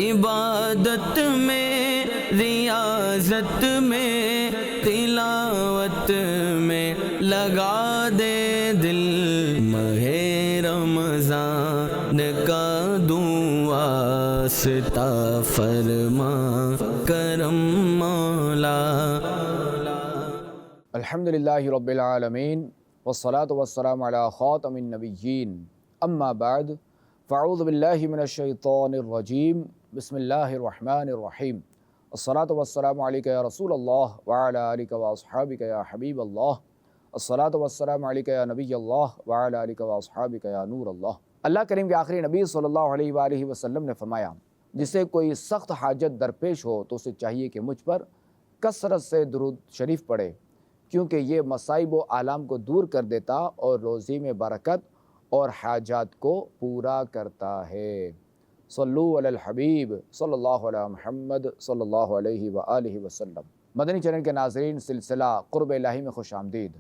عبادت میں، ریاضت میں، تلاوت میں لگا دے دل، ماہ رمضان کا دوں واسطہ فرما کرم مولا۔ الحمدللہ رب العالمین والصلاة والسلام علی خاتم النبیین، اما بعد فاعوذ باللہ من الشیطان الرجیم، بسم اللہ الرحمن الرحیم۔ الصلاة والسلام علیکہ یا رسول اللہ وعلی آلکہ واصحابکہ یا حبیب اللہ، الصلاة والسلام علیکہ یا نبی اللہ وعلی آلکہ واصحابکہ یا نور اللہ۔ اللہ کریم کے آخری نبی صلی اللہ علیہ وآلہ وسلم نے فرمایا، جسے کوئی سخت حاجت درپیش ہو تو اسے چاہیے کہ مجھ پر کثرت سے درود شریف پڑھے، کیونکہ یہ مصائب و آلام کو دور کر دیتا اور روزی میں برکت اور حاجات کو پورا کرتا ہے۔ صلو علی الحبیب صلی اللہ علیہ محمد صلی اللہ علیہ وآلہ وسلم۔ مدنی چینل کے ناظرین، سلسلہ قرب الہی میں خوش آمدید۔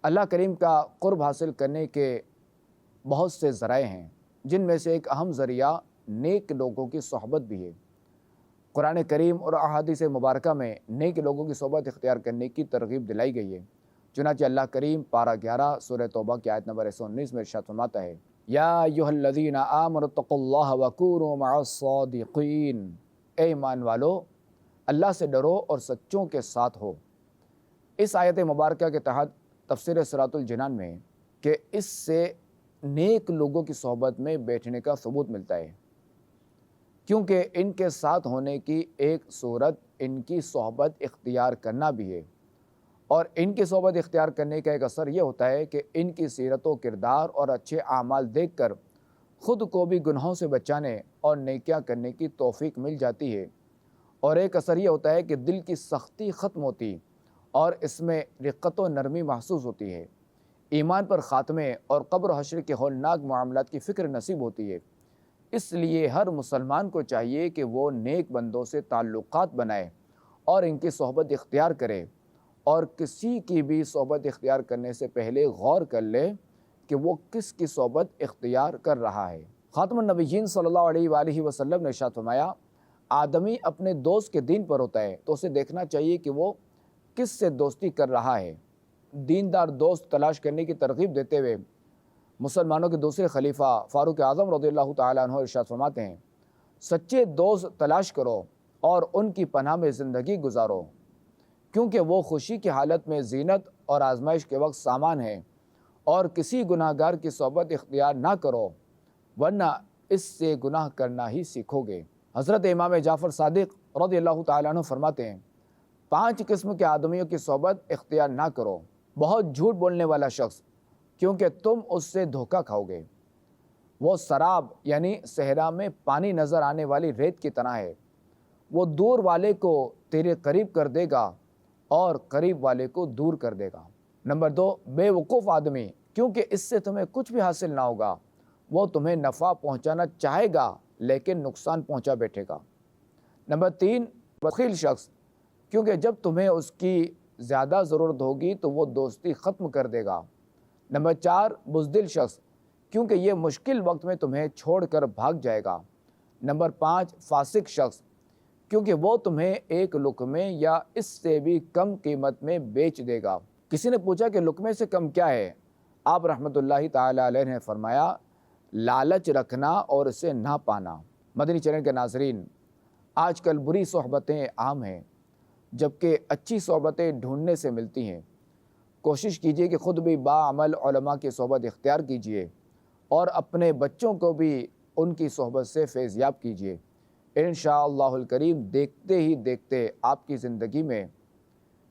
اللہ کریم کا قرب حاصل کرنے کے بہت سے ذرائع ہیں، جن میں سے ایک اہم ذریعہ نیک لوگوں کی صحبت بھی ہے۔ قرآن کریم اور احادیث مبارکہ میں نیک لوگوں کی صحبت اختیار کرنے کی ترغیب دلائی گئی ہے۔ چنانچہ اللہ کریم پارہ 11 سورہ توبہ کی آیت نمبر 119 میں ارشاد فرماتا ہے، یا ایھا الذین آمنوا اتقوا اللہ وکونوا مع الصادقین، اے ایمان والو اللہ سے ڈرو اور سچوں کے ساتھ ہو۔ اس آیت مبارکہ کے تحت تفسیر صراط الجنان میں کہ اس سے نیک لوگوں کی صحبت میں بیٹھنے کا ثبوت ملتا ہے، کیونکہ ان کے ساتھ ہونے کی ایک صورت ان کی صحبت اختیار کرنا بھی ہے، اور ان کی صحبت اختیار کرنے کا ایک اثر یہ ہوتا ہے کہ ان کی سیرت و کردار اور اچھے اعمال دیکھ کر خود کو بھی گناہوں سے بچانے اور نیکیاں کرنے کی توفیق مل جاتی ہے، اور ایک اثر یہ ہوتا ہے کہ دل کی سختی ختم ہوتی اور اس میں رقت و نرمی محسوس ہوتی ہے، ایمان پر خاتمے اور قبر و حشر کے ہولناک معاملات کی فکر نصیب ہوتی ہے۔ اس لیے ہر مسلمان کو چاہیے کہ وہ نیک بندوں سے تعلقات بنائے اور ان کی صحبت اختیار کرے، اور کسی کی بھی صحبت اختیار کرنے سے پہلے غور کر لے کہ وہ کس کی صحبت اختیار کر رہا ہے۔ خاتم النبیین صلی اللہ علیہ وآلہ وسلم نے ارشاد فرمایا، آدمی اپنے دوست کے دین پر ہوتا ہے تو اسے دیکھنا چاہیے کہ وہ کس سے دوستی کر رہا ہے۔ دیندار دوست تلاش کرنے کی ترغیب دیتے ہوئے مسلمانوں کے دوسرے خلیفہ فاروق اعظم رضی اللہ تعالیٰ عنہ ارشاد فرماتے ہیں، سچے دوست تلاش کرو اور ان کی پناہ میں زندگی گزارو، کیونکہ وہ خوشی کی حالت میں زینت اور آزمائش کے وقت سامان ہے، اور کسی گناہ گار کی صحبت اختیار نہ کرو ورنہ اس سے گناہ کرنا ہی سیکھو گے۔ حضرت امام جعفر صادق رضی اللہ تعالیٰ عنہ فرماتے ہیں، 5 قسم کے آدمیوں کی صحبت اختیار نہ کرو۔ بہت جھوٹ بولنے والا شخص، کیونکہ تم اس سے دھوکہ کھاؤ گے۔ وہ سراب یعنی صحرا میں پانی نظر آنے والی ریت کی طرح ہے، وہ دور والے کو تیرے قریب کر دے گا اور قریب والے کو دور کر دے گا۔ نمبر 2، بے وقوف آدمی، کیونکہ اس سے تمہیں کچھ بھی حاصل نہ ہوگا، وہ تمہیں نفع پہنچانا چاہے گا لیکن نقصان پہنچا بیٹھے گا۔ نمبر 3، بخیل شخص، کیونکہ جب تمہیں اس کی زیادہ ضرورت ہوگی تو وہ دوستی ختم کر دے گا۔ نمبر 4، بزدل شخص، کیونکہ یہ مشکل وقت میں تمہیں چھوڑ کر بھاگ جائے گا۔ نمبر 5، فاسق شخص، کیونکہ وہ تمہیں ایک لقمے یا اس سے بھی کم قیمت میں بیچ دے گا۔ کسی نے پوچھا کہ لقمے سے کم کیا ہے؟ آپ رحمۃ اللہ تعالیٰ علیہ نے فرمایا، لالچ رکھنا اور اسے نہ پانا۔ مدنی چینل کے ناظرین، آج کل بری صحبتیں عام ہیں، جبکہ اچھی صحبتیں ڈھونڈنے سے ملتی ہیں۔ کوشش کیجیے کہ خود بھی باعمل علماء کی صحبت اختیار کیجیے اور اپنے بچوں کو بھی ان کی صحبت سے فیضیاب کیجیے۔ انشاءاللہ الکریم دیکھتے ہی دیکھتے آپ کی زندگی میں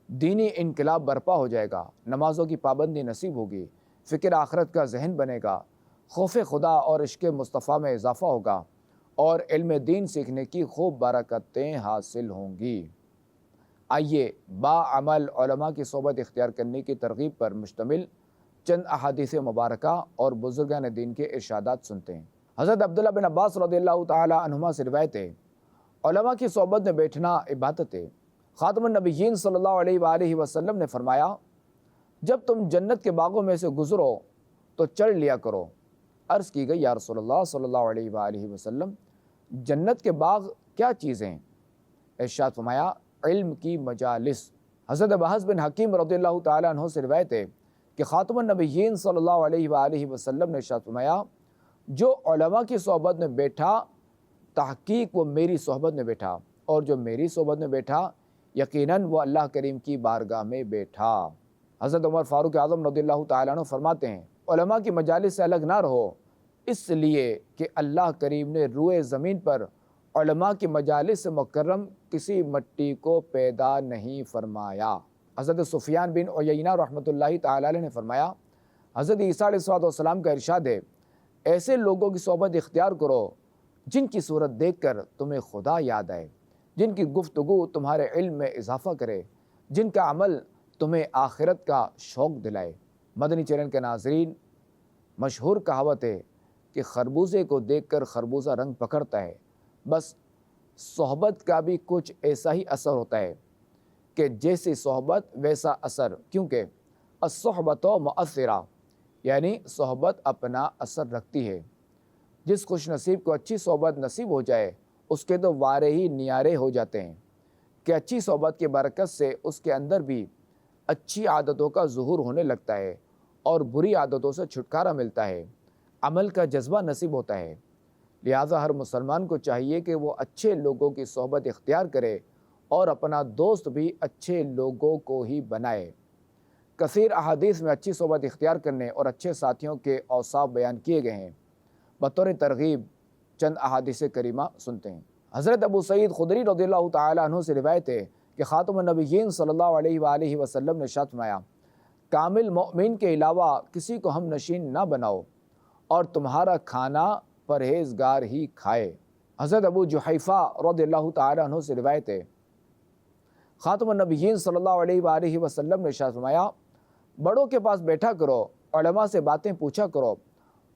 دینی انقلاب برپا ہو جائے گا، نمازوں کی پابندی نصیب ہوگی، فکر آخرت کا ذہن بنے گا، خوف خدا اور عشق مصطفیٰ میں اضافہ ہوگا، اور علم دین سیکھنے کی خوب برکتیں حاصل ہوں گی۔ آئیے باعمل علماء کی صحبت اختیار کرنے کی ترغیب پر مشتمل چند احادیث مبارکہ اور بزرگان دین کے ارشادات سنتے ہیں۔ حضرت عبداللہ بن عباس رضی اللہ تعالی عنہما سے روایت ہے، علماء کی صحبت میں بیٹھنا عبادت ہے۔ خاتم النبیین صلی اللہ علیہ وآلہ وسلم نے فرمایا، جب تم جنت کے باغوں میں سے گزرو تو چڑھ لیا کرو۔ عرض کی گئی، یا رسول اللہ صلی اللہ علیہ وآلہ وسلم، جنت کے باغ کیا چیزیں؟ ارشاد فرمایا علم کی مجالس۔ حضرت بحث بن حکیم رضی اللہ تعالیٰ عنہ سے روایت ہے کہ خاتم النبیین صلی اللہ علیہ وآلہ وسلم نے ارشاد فرمایا جو علماء کی صحبت میں بیٹھا تحقیق وہ میری صحبت میں بیٹھا، اور جو میری صحبت میں بیٹھا یقیناً وہ اللہ کریم کی بارگاہ میں بیٹھا۔ حضرت عمر فاروق اعظم رضی اللہ تعالیٰ عنہ فرماتے ہیں علماء کی مجالس سے الگ نہ رہو، اس لیے کہ اللہ کریم نے روئے زمین پر علماء کی مجالس سے مکرم کسی مٹی کو پیدا نہیں فرمایا۔ حضرت سفیان بن عیینہ رحمۃ اللہ تعالیٰ علیہ نے فرمایا حضرت عیسیٰ علیہ السلام کا ارشاد ہے ایسے لوگوں کی صحبت اختیار کرو جن کی صورت دیکھ کر تمہیں خدا یاد آئے، جن کی گفتگو تمہارے علم میں اضافہ کرے، جن کا عمل تمہیں آخرت کا شوق دلائے۔ مدنی چینل کے ناظرین، مشہور کہاوت ہے کہ خربوزے کو دیکھ کر خربوزہ رنگ پکڑتا ہے، بس صحبت کا بھی کچھ ایسا ہی اثر ہوتا ہے کہ جیسی صحبت ویسا اثر، کیونکہ الصحبت مؤثرہ، یعنی صحبت اپنا اثر رکھتی ہے۔ جس خوش نصیب کو اچھی صحبت نصیب ہو جائے اس کے تو وارے ہی نیارے ہو جاتے ہیں کہ اچھی صحبت کی برکت سے اس کے اندر بھی اچھی عادتوں کا ظہور ہونے لگتا ہے اور بری عادتوں سے چھٹکارا ملتا ہے، عمل کا جذبہ نصیب ہوتا ہے۔ لہٰذا ہر مسلمان کو چاہیے کہ وہ اچھے لوگوں کی صحبت اختیار کرے اور اپنا دوست بھی اچھے لوگوں کو ہی بنائے۔ کثیر احادیث میں اچھی صحبت اختیار کرنے اور اچھے ساتھیوں کے اوصاف بیان کیے گئے ہیں۔ بطور ترغیب چند احادیث کریمہ سنتے ہیں۔ حضرت ابو سعید خدری رضی اللہ تعالیٰ عنہ سے روایت ہے کہ خاتم النبیین صلی اللہ علیہ وآلہ وسلم نے ارشاد فرمایا کامل مومن کے علاوہ کسی کو ہم نشین نہ بناؤ اور تمہارا کھانا پرہیزگار ہی کھائے۔ حضرت ابو جحیفہ رضی اللہ تعالیٰ عنہ سے روایت ہے خاتم النبیین صلی اللہ علیہ وآلہ وسلم نے ارشاد فرمایا بڑوں کے پاس بیٹھا کرو، علماء سے باتیں پوچھا کرو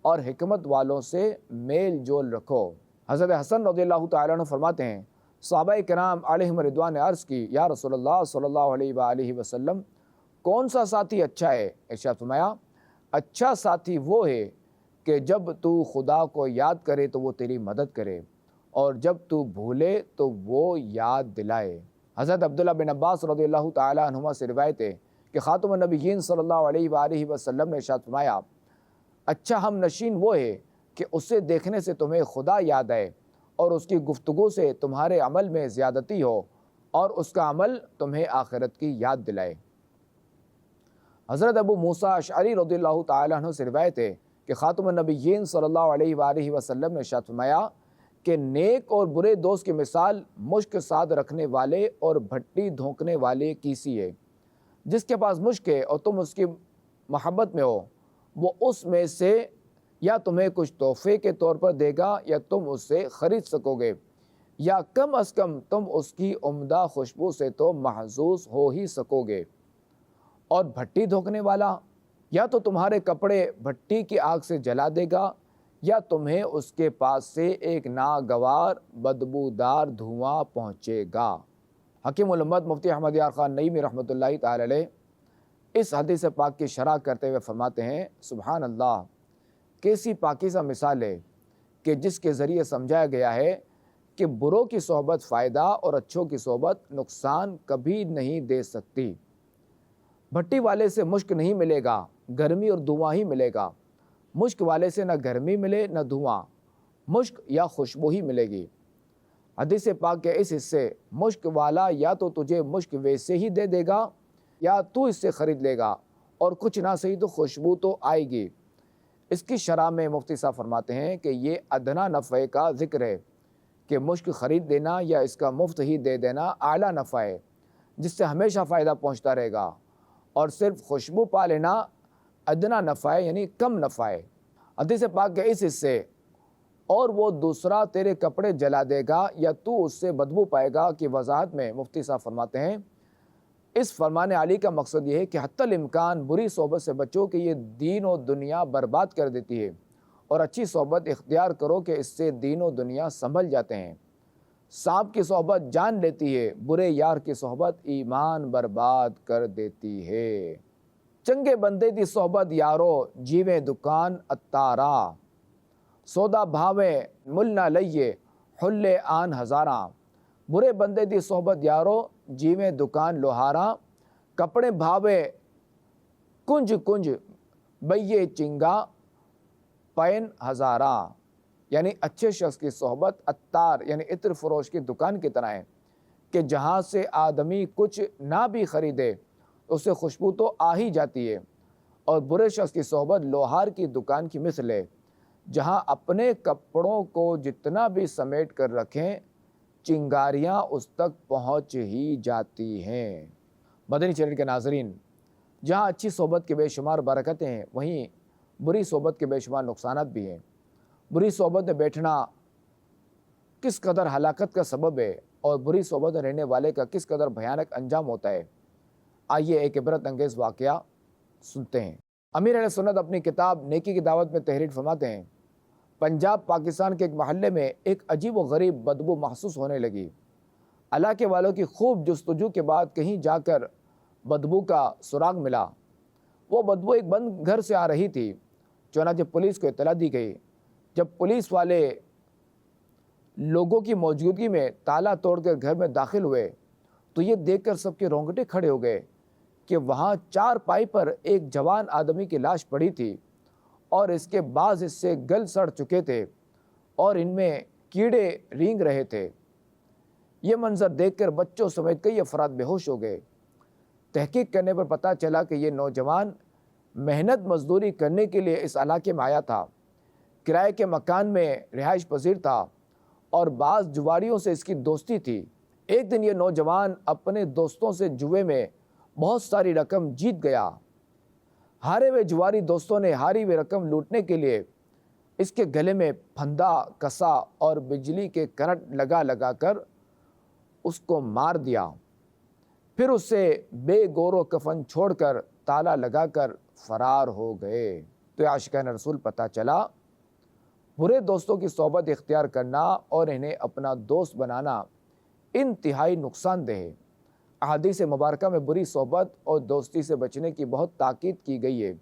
اور حکمت والوں سے میل جول رکھو۔ حضرت حسن رضی اللہ تعالیٰ عنہ فرماتے ہیں صحابہ کرام علیہم رضوان نے عرض کی یا رسول اللہ صلی اللہ علیہ وآلہ وسلم کون سا ساتھی اچھا ہے؟ ارشاد فرمایا اچھا ساتھی وہ ہے کہ جب تو خدا کو یاد کرے تو وہ تیری مدد کرے اور جب تو بھولے تو وہ یاد دلائے۔ حضرت عبداللہ بن عباس رضی اللہ تعالیٰ عنہما سے روایت ہے کہ خاتم النبیین صلی اللہ علیہ وآلہ وسلم نے ارشاد فرمایا اچھا ہم نشین وہ ہے کہ اسے دیکھنے سے تمہیں خدا یاد آئے اور اس کی گفتگو سے تمہارے عمل میں زیادتی ہو اور اس کا عمل تمہیں آخرت کی یاد دلائے۔ حضرت ابو موسیٰ اشعری رضی اللہ تعالیٰ عنہ سے روایت ہے کہ خاتم النبیین صلی اللہ علیہ وآلہ وسلم نے ارشاد فرمایا کہ نیک اور برے دوست کی مثال مشک ساتھ رکھنے والے اور بھٹی دھونکنے والے کی سی ہے۔ جس کے پاس مشک ہے اور تم اس کی محبت میں ہو وہ اس میں سے یا تمہیں کچھ تحفے کے طور پر دے گا یا تم اس سے خرید سکو گے یا کم از کم تم اس کی عمدہ خوشبو سے تو محظوظ ہو ہی سکو گے۔ اور بھٹی دھونکنے والا یا تو تمہارے کپڑے بھٹی کی آگ سے جلا دے گا یا تمہیں اس کے پاس سے ایک ناگوار بدبودار دھواں پہنچے گا۔ حکیم الامت مفتی احمد یار خان نعیمی رحمۃ اللہ تعالی علیہ اس حدیث پاک کی شرح کرتے ہوئے فرماتے ہیں سبحان اللہ کیسی پاکیزہ مثال ہے کہ جس کے ذریعے سمجھایا گیا ہے کہ بروں کی صحبت فائدہ اور اچھوں کی صحبت نقصان کبھی نہیں دے سکتی۔ بھٹی والے سے مشک نہیں ملے گا، گرمی اور دھواں ہی ملے گا۔ مشک والے سے نہ گرمی ملے نہ دھواں، مشک یا خوشبو ہی ملے گی۔ حدیث پاک کے اس حصے مشک والا یا تو تجھے مشک ویسے ہی دے دے گا یا تو اس سے خرید لے گا اور کچھ نہ صحیح تو خوشبو تو آئے گی۔ اس کی شرح میں مفتی صاحب فرماتے ہیں کہ یہ ادنا نفع کا ذکر ہے کہ مشک خرید دینا یا اس کا مفت ہی دے دینا اعلیٰ نفع ہے جس سے ہمیشہ فائدہ پہنچتا رہے گا، اور صرف خوشبو پا لینا ادنا نفع ہے یعنی کم نفع ہے۔ حدیث پاک کے اس حصے اور وہ دوسرا تیرے کپڑے جلا دے گا یا تو اس سے بدبو پائے گا کی وضاحت میں مفتی صاحب فرماتے ہیں اس فرمان علی کا مقصد یہ ہے کہ حتی الامکان بری صحبت سے بچو کہ یہ دین و دنیا برباد کر دیتی ہے، اور اچھی صحبت اختیار کرو کہ اس سے دین و دنیا سنبھل جاتے ہیں۔ سانپ کی صحبت جان لیتی ہے، برے یار کی صحبت ایمان برباد کر دیتی ہے۔ چنگے بندے دی صحبت یارو جیویں دکان اتارا، سودا بھاویں مل نہ لئیے حل آن ہزاراں، برے بندے دی صحبت یارو جیویں دکان لوہاراں، کپڑے بھاوے کنج کنج بئیے چنگا پین ہزاراں، یعنی اچھے شخص کی صحبت عطار یعنی عطر فروش کی دکان کی طرح ہے کہ جہاں سے آدمی کچھ نہ بھی خریدے اسے خوشبو تو آ ہی جاتی ہے، اور برے شخص کی صحبت لوہار کی دکان کی مثل ہے، جہاں اپنے کپڑوں کو جتنا بھی سمیٹ کر رکھیں چنگاریاں اس تک پہنچ ہی جاتی ہیں۔ مدنی چینل کے ناظرین، جہاں اچھی صحبت کے بے شمار برکتیں ہیں وہیں بری صحبت کے بے شمار نقصانات بھی ہیں۔ بری صحبت میں بیٹھنا کس قدر ہلاکت کا سبب ہے اور بری صحبت میں رہنے والے کا کس قدر بھیانک انجام ہوتا ہے، آئیے ایک عبرت انگیز واقعہ سنتے ہیں۔ امیر اہل سنت اپنی کتاب نیکی کی دعوت میں تحریر فرماتے ہیں، پنجاب پاکستان کے ایک محلے میں ایک عجیب و غریب بدبو محسوس ہونے لگی۔ علاقے والوں کی خوب جستجو کے بعد کہیں جا کر بدبو کا سراغ ملا۔ وہ بدبو ایک بند گھر سے آ رہی تھی، چنانچہ پولیس کو اطلاع دی گئی۔ جب پولیس والے لوگوں کی موجودگی میں تالا توڑ کر گھر میں داخل ہوئے تو یہ دیکھ کر سب کے رونگٹے کھڑے ہو گئے کہ وہاں چار پائی پر ایک جوان آدمی کی لاش پڑی تھی اور اس کے بعض حصے گل سڑ چکے تھے اور ان میں کیڑے رینگ رہے تھے۔ یہ منظر دیکھ کر بچوں سمیت کئی افراد بے ہوش ہو گئے۔ تحقیق کرنے پر پتہ چلا کہ یہ نوجوان محنت مزدوری کرنے کے لیے اس علاقے میں آیا تھا، کرائے کے مکان میں رہائش پذیر تھا اور بعض جواریوں سے اس کی دوستی تھی۔ ایک دن یہ نوجوان اپنے دوستوں سے جوئے میں بہت ساری رقم جیت گیا۔ ہارے ہوئے جواری دوستوں نے ہاری ہوئی رقم لوٹنے کے لیے اس کے گلے میں پھندا کسا اور بجلی کے کرنٹ لگا لگا کر اس کو مار دیا، پھر اسے بے گور و کفن چھوڑ کر تالا لگا کر فرار ہو گئے۔ تو عاشقان رسول پتہ چلا برے دوستوں کی صحبت اختیار کرنا اور انہیں اپنا دوست بنانا انتہائی نقصان دہ ہے۔ احادیث مبارکہ میں بری صحبت اور دوستی سے بچنے کی بہت تاکید کی گئی ہے۔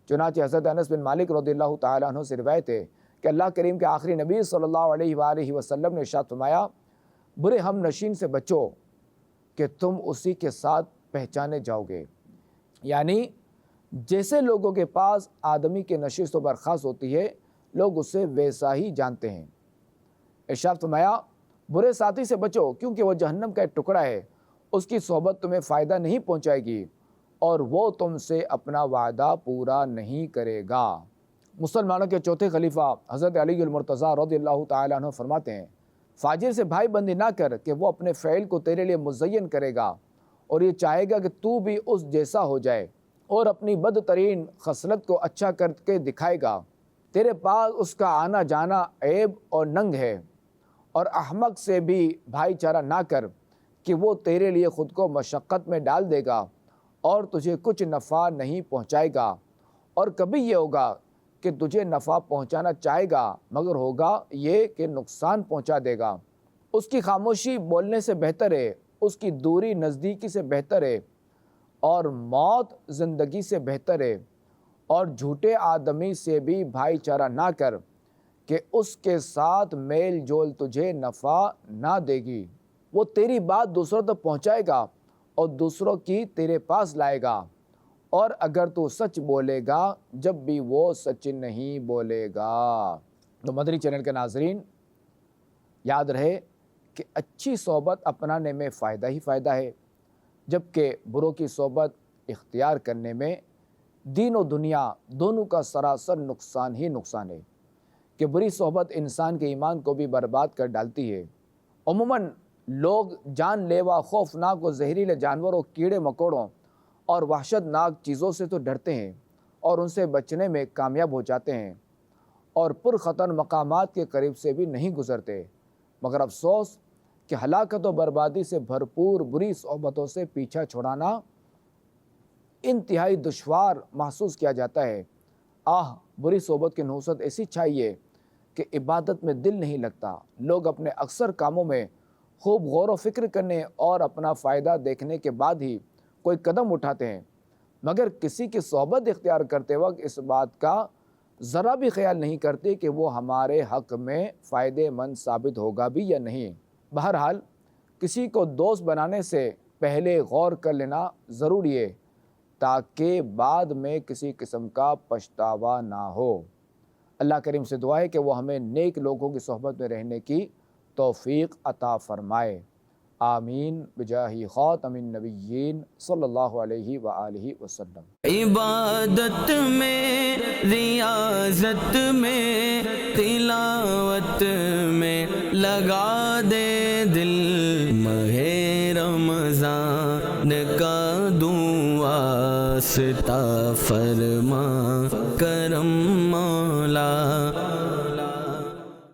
چنانچہ حضرت انس بن مالک رضی اللہ تعالیٰ عنہ سے روایت ہے کہ اللہ کریم کے آخری نبی صلی اللہ علیہ وآلہ وسلم نے ارشاد فرمایا، برے ہم نشین سے بچو کہ تم اسی کے ساتھ پہچانے جاؤ گے، یعنی جیسے لوگوں کے پاس آدمی کی نشست و برخاست ہوتی ہے لوگ اسے ویسا ہی جانتے ہیں۔ ارشاد فرمایا، برے ساتھی سے بچو کیونکہ وہ جہنم کا ایک ٹکڑا ہے، اس کی صحبت تمہیں فائدہ نہیں پہنچائے گی اور وہ تم سے اپنا وعدہ پورا نہیں کرے گا۔ مسلمانوں کے چوتھے خلیفہ حضرت علی المرتضیٰ رضی اللہ تعالیٰ عنہ فرماتے ہیں، فاجر سے بھائی بندی نہ کر کہ وہ اپنے فعل کو تیرے لیے مزین کرے گا اور یہ چاہے گا کہ تو بھی اس جیسا ہو جائے اور اپنی بدترین خصلت کو اچھا کر کے دکھائے گا۔ تیرے پاس اس کا آنا جانا عیب اور ننگ ہے، اور احمق سے بھی بھائی چارہ نہ کر کہ وہ تیرے لیے خود کو مشقت میں ڈال دے گا اور تجھے کچھ نفع نہیں پہنچائے گا، اور کبھی یہ ہوگا کہ تجھے نفع پہنچانا چاہے گا مگر ہوگا یہ کہ نقصان پہنچا دے گا۔ اس کی خاموشی بولنے سے بہتر ہے، اس کی دوری نزدیکی سے بہتر ہے، اور موت زندگی سے بہتر ہے، اور جھوٹے آدمی سے بھی بھائی چارہ نہ کر کہ اس کے ساتھ میل جول تجھے نفع نہ دے گی۔ وہ تیری بات دوسروں تک پہنچائے گا اور دوسروں کی تیرے پاس لائے گا، اور اگر تو سچ بولے گا جب بھی وہ سچ نہیں بولے گا۔ تو مدنی چینل کے ناظرین، یاد رہے کہ اچھی صحبت اپنانے میں فائدہ ہی فائدہ ہے، جبکہ بروں کی صحبت اختیار کرنے میں دین و دنیا دونوں کا سراسر نقصان ہی نقصان ہے، کہ بری صحبت انسان کے ایمان کو بھی برباد کر ڈالتی ہے۔ عموماً لوگ جان لیوا، خوفناک و زہریلے جانوروں، کیڑے مکوڑوں اور وحشت ناک چیزوں سے تو ڈرتے ہیں اور ان سے بچنے میں کامیاب ہو جاتے ہیں، اور پرخطر مقامات کے قریب سے بھی نہیں گزرتے، مگر افسوس کہ ہلاکت و بربادی سے بھرپور بری صحبتوں سے پیچھا چھڑانا انتہائی دشوار محسوس کیا جاتا ہے۔ بری صحبت کی نحوست ایسی چھائی کہ عبادت میں دل نہیں لگتا۔ لوگ اپنے اکثر کاموں میں خوب غور و فکر کرنے اور اپنا فائدہ دیکھنے کے بعد ہی کوئی قدم اٹھاتے ہیں، مگر کسی کی صحبت اختیار کرتے وقت اس بات کا ذرا بھی خیال نہیں کرتے کہ وہ ہمارے حق میں فائدہ مند ثابت ہوگا بھی یا نہیں۔ بہرحال کسی کو دوست بنانے سے پہلے غور کر لینا ضروری ہے تاکہ بعد میں کسی قسم کا پچھتاوا نہ ہو۔ اللہ کریم سے دعا ہے کہ وہ ہمیں نیک لوگوں کی صحبت میں رہنے کی توفیق عطا فرمائے۔ آمین بجاہ خاتم النبیین صلی اللہ علیہ وآلہ وسلم۔ عبادت میں، ریاضت میں، تلاوت میں لگا دے دل، ماہ رمضان کا دعا واسطہ فرما